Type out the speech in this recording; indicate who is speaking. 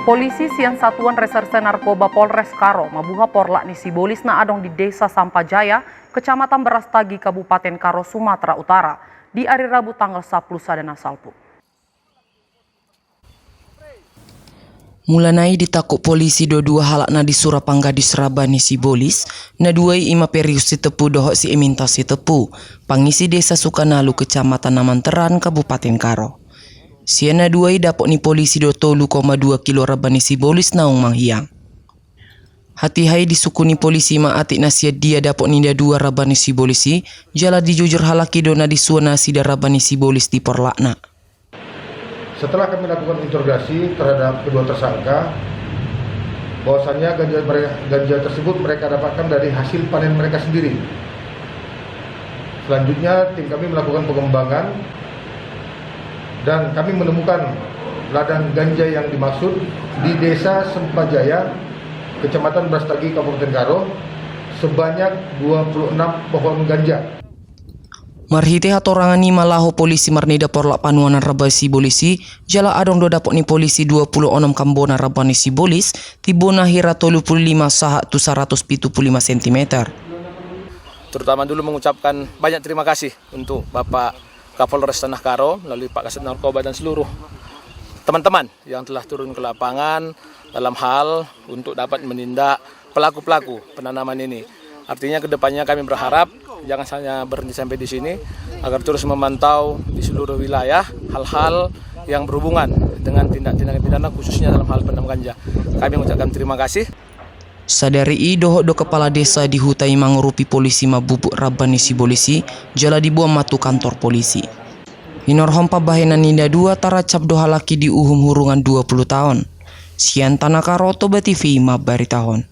Speaker 1: Polisi Sian Satuan Reserse Narkoba Polres Karo mabuha porlak ni Sibolis na adong di Desa Sampajaya, Kecamatan Berastagi, Kabupaten Karo, Sumatera Utara, di hari Rabu tanggal 10 sadana salpu.
Speaker 2: Mulanai ditakuk polisi dua halakna di Surapangga di Serabani Sibolis, na duai ima perius si tepu dohok si eminta si tepu, pangisi Desa Sukanalu Kecamatan Namanteran Kabupaten Karo. Siana duai dapok ni polisi do tolu 2 kilo rabani Sibolis naung manghiang. Hati hai disukuni polisi ma atik nasia dia dapok ni dia 2 rabani Sibolisi, jala dijujur halaki dona disuana sida rabani Sibolis di porlakna.
Speaker 3: Setelah kami lakukan interogasi terhadap kedua tersangka, bahwasannya ganja tersebut mereka dapatkan dari hasil panen mereka sendiri. Selanjutnya tim kami melakukan pengembangan dan kami menemukan ladang ganja yang dimaksud di Desa Sampajaya, Kecamatan Berastagi, Kabupaten Karo, sebanyak 26 pohon ganja.
Speaker 2: Marhite hatorangani malaho polisi marnida porlak panuanan rabani Sibolisi, jala adong do dapok ni polisi 26 kambona rabani Sibolis, tibona hira 35 saha tu 175 cm.
Speaker 4: Terutama dulu mengucapkan banyak terima kasih untuk Bapak Kapolres Tanah Karo, melalui Pak Kasat Narkoba dan seluruh teman-teman yang telah turun ke lapangan dalam hal untuk dapat menindak pelaku-pelaku penanaman ini. Artinya kedepannya kami berharap jangan hanya berhenti sampai di sini, agar terus memantau di seluruh wilayah hal-hal yang berhubungan dengan tindak-tindak pidana khususnya dalam hal penanam ganja. Kami mengucapkan terima kasih.
Speaker 2: Sadari dohok do kepala desa dihutai mangurupi polisi mabubuk rabani Sibolisi, jala dibuang matu kantor polisi. Hinor hompa bahena ninda 2 taracap do halaki di uhum hurungan 20 tahun. Sian Tanah Karo, Toba TV, Mabari tahun.